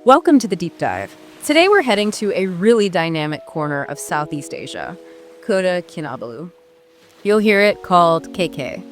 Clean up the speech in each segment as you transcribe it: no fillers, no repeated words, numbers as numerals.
Welcome to the Deep Dive. Today we're heading to a really dynamic corner of Southeast Asia, Kota Kinabalu. You'll hear it called KK.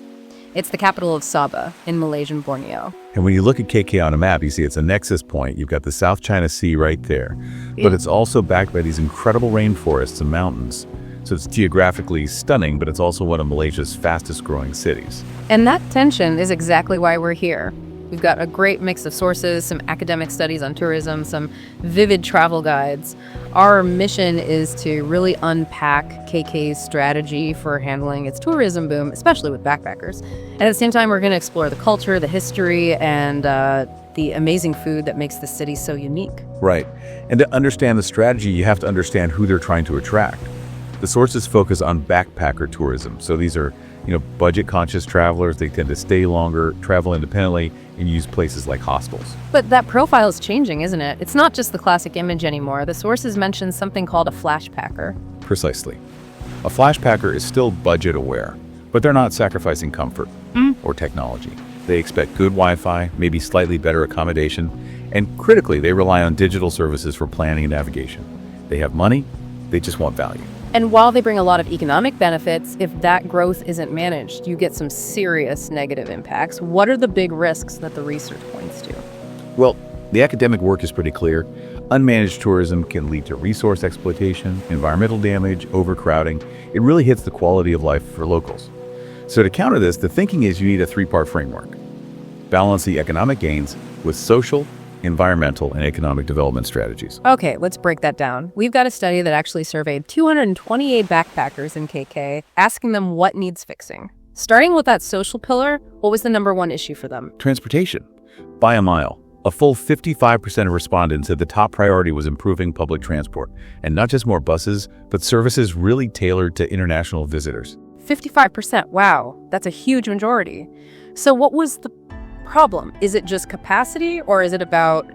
It's the capital of Sabah in Malaysian Borneo. And when you look at KK on a map, you see it's a nexus point. You've got the South China Sea right there. But it's also backed by these incredible rainforests and mountains. So it's geographically stunning, but it's also one of Malaysia's fastest growing cities. And that tension is exactly why we're here. We've got a great mix of sources, some academic studies on tourism, some vivid travel guides. Our mission is to really unpack KK's strategy for handling its tourism boom, especially with backpackers. And at the same time, we're going to explore the culture, the history, and the amazing food that makes the city so unique. Right. And to understand the strategy, you have to understand who they're trying to attract. The sources focus on backpacker tourism. So these are, budget-conscious travelers. They tend to stay longer, travel independently, and use places like hostels. But that profile is changing, isn't it? It's not just the classic image anymore. The sources mention something called a flashpacker. Precisely. A flashpacker is still budget-aware, but they're not sacrificing comfort or technology. They expect good Wi-Fi, maybe slightly better accommodation, and critically, they rely on digital services for planning and navigation. They have money, they just want value. And while they bring a lot of economic benefits, if that growth isn't managed, you get some serious negative impacts. What are the big risks that the research points to? Well, the academic work is pretty clear. Unmanaged tourism can lead to resource exploitation, environmental damage, overcrowding. It really hits the quality of life for locals. So to counter this, the thinking is you need a three-part framework. Balance the economic gains with social, environmental, and economic development strategies. Okay, let's break that down. We've got a study that actually surveyed 228 backpackers in KK, asking them what needs fixing. Starting with that social pillar, what was the number one issue for them? Transportation. By a mile. A full 55% of respondents said the top priority was improving public transport, and not just more buses, but services really tailored to international visitors. 55%, wow, that's a huge majority. So what was the problem? Is it just capacity, or is it about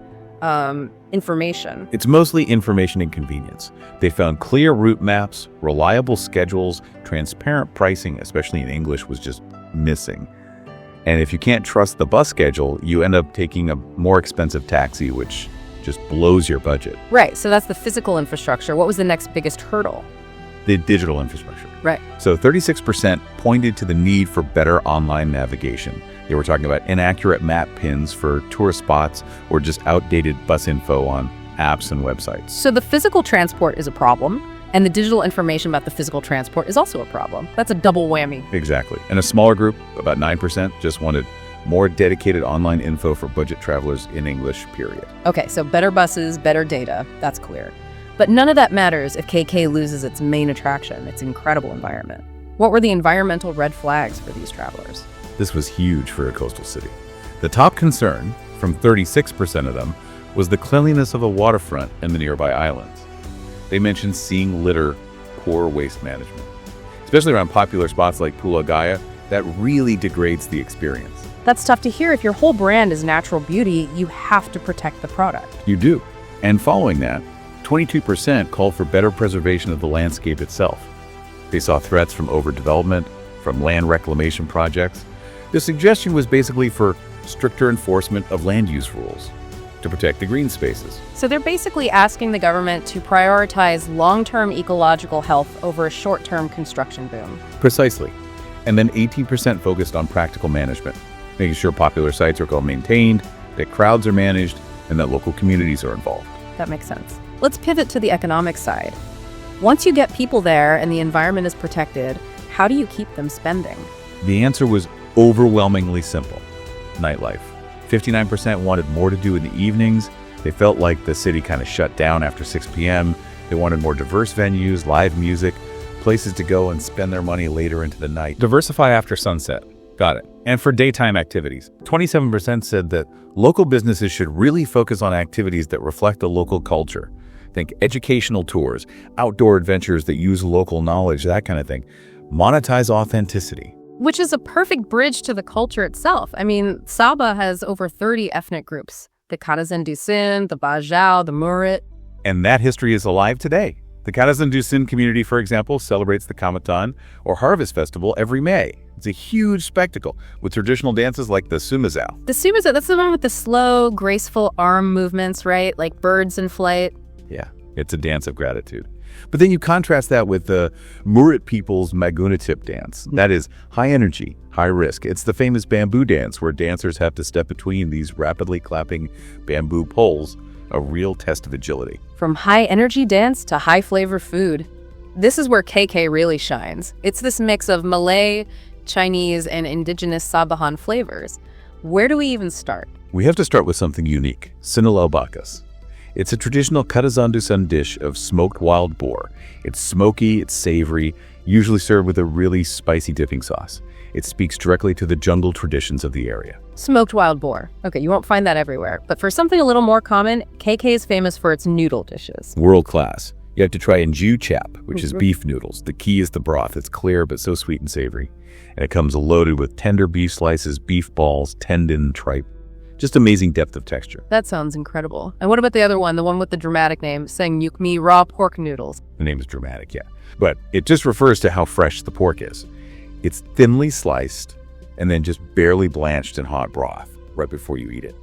information? It's mostly information and convenience. They found clear route maps, reliable schedules, transparent pricing, especially in English, was just missing. And if you can't trust the bus schedule, you end up taking a more expensive taxi, which just blows your budget. Right, so that's the physical infrastructure. What was the next biggest hurdle? The digital infrastructure. Right. So 36% pointed to the need for better online navigation. They were talking about inaccurate map pins for tourist spots or just outdated bus info on apps and websites. So the physical transport is a problem, and the digital information about the physical transport is also a problem. That's a double whammy. Exactly. And a smaller group, about 9%, just wanted more dedicated online info for budget travelers in English, period. Okay, so better buses, better data, that's clear. But none of that matters if KK loses its main attraction, its incredible environment. What were the environmental red flags for these travelers? This was huge for a coastal city. The top concern, from 36% of them, was the cleanliness of the waterfront and the nearby islands. They mentioned seeing litter, poor waste management. Especially around popular spots like Pulau Gaya, that really degrades the experience. That's tough to hear. If your whole brand is natural beauty, you have to protect the product. You do. And following that, 22% called for better preservation of the landscape itself. They saw threats from overdevelopment, from land reclamation projects. The suggestion was basically for stricter enforcement of land use rules to protect the green spaces. So they're basically asking the government to prioritize long-term ecological health over a short-term construction boom. Precisely. And then 18% focused on practical management, making sure popular sites are well maintained, that crowds are managed, and that local communities are involved. That makes sense. Let's pivot to the economic side. Once you get people there and the environment is protected, how do you keep them spending? The answer was overwhelmingly simple. Nightlife. 59% wanted more to do in the evenings. They felt like the city kind of shut down after 6 p.m. They wanted more diverse venues, live music, places to go and spend their money later into the night. Diversify after sunset. Got it. And for daytime activities, 27% said that local businesses should really focus on activities that reflect the local culture. Think educational tours, outdoor adventures that use local knowledge, that kind of thing. Monetize authenticity. Which is a perfect bridge to the culture itself. I mean, Sabah has over 30 ethnic groups. The Karazendusun, the Bajau, the Murit. And that history is alive today. The Cuisine community, for example, celebrates the Kalimantan or Harvest Festival every May. It's a huge spectacle with traditional dances like the sumazao. The sumazao, that's the one with the slow, graceful arm movements, right? Like birds in flight. Yeah, it's a dance of gratitude. But then you contrast that with the Murit people's Magunatip dance. That is high energy, high risk. It's the famous bamboo dance where dancers have to step between these rapidly clapping bamboo poles, a real test of agility. From high energy dance to high flavor food. This is where KK really shines. It's this mix of Malay, Chinese, and indigenous Sabahan flavors. Where do we even start? We have to start with something unique, Sinulao Bakas. It's a traditional Kata dish of smoked wild boar. It's smoky, it's savory, usually served with a really spicy dipping sauce. It speaks directly to the jungle traditions of the area. Smoked wild boar. Okay, you won't find that everywhere. But for something a little more common, KK is famous for its noodle dishes. World class. You have to try Nju chap, which is beef noodles. The key is the broth. It's clear but so sweet and savory. And it comes loaded with tender beef slices, beef balls, tendon, tripe. Just amazing depth of texture. That sounds incredible. And what about the other one, the one with the dramatic name, Seng Yukmi raw pork noodles? The name is dramatic, yeah. But it just refers to how fresh the pork is. It's thinly sliced and then just barely blanched in hot broth right before you eat it.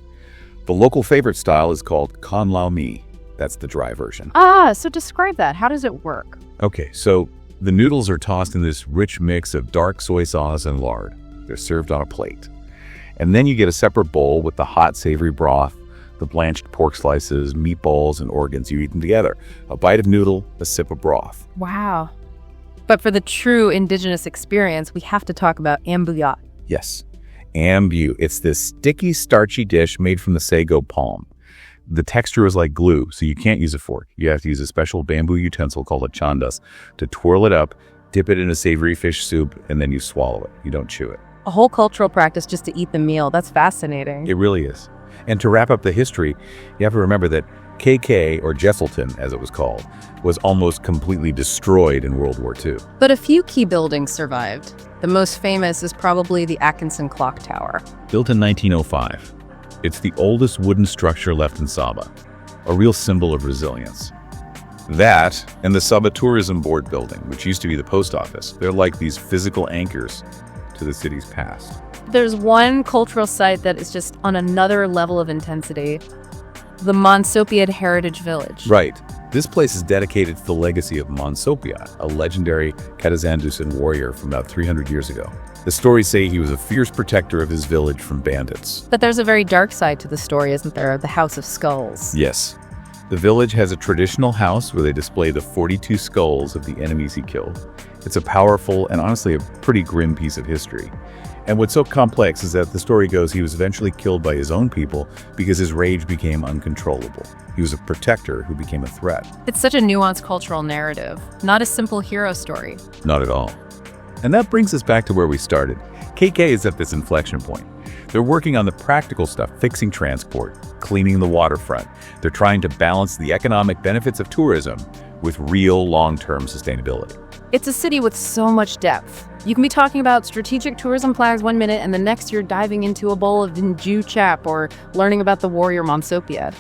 The local favorite style is called Kon Lao Mi. That's the dry version. So describe that. How does it work? Okay, so the noodles are tossed in this rich mix of dark soy sauce and lard. They're served on a plate. And then you get a separate bowl with the hot, savory broth, the blanched pork slices, meatballs, and organs. You eat them together. A bite of noodle, a sip of broth. Wow. But for the true indigenous experience, we have to talk about ambuyat. Yes, ambu. It's this sticky, starchy dish made from the sago palm. The texture is like glue, so you can't use a fork. You have to use a special bamboo utensil called a chandas to twirl it up, dip it in a savory fish soup, and then you swallow it. You don't chew it. A whole cultural practice just to eat the meal. That's fascinating. It really is. And to wrap up the history, you have to remember that KK, or Jesselton as it was called, was almost completely destroyed in World War II. But a few key buildings survived. The most famous is probably the Atkinson Clock Tower. Built in 1905, it's the oldest wooden structure left in Sabah, a real symbol of resilience. That and the Sabah Tourism Board building, which used to be the post office, they're like these physical anchors to the city's past. There's one cultural site that is just on another level of intensity, the Monsopiad Heritage Village. Right. This place is dedicated to the legacy of Monsopiad, a legendary Katazandusan warrior from about 300 years ago. The stories say he was a fierce protector of his village from bandits. But there's a very dark side to the story, isn't there? The House of Skulls. Yes. The village has a traditional house where they display the 42 skulls of the enemies he killed. It's a powerful and honestly a pretty grim piece of history. And what's so complex is that the story goes he was eventually killed by his own people because his rage became uncontrollable. He was a protector who became a threat. It's such a nuanced cultural narrative, not a simple hero story. Not at all. And that brings us back to where we started. KK is at this inflection point. They're working on the practical stuff, fixing transport, cleaning the waterfront. They're trying to balance the economic benefits of tourism with real long-term sustainability. It's a city with so much depth. You can be talking about strategic tourism plans one minute, and the next you're diving into a bowl of Nju chap or learning about the warrior Monsopiad.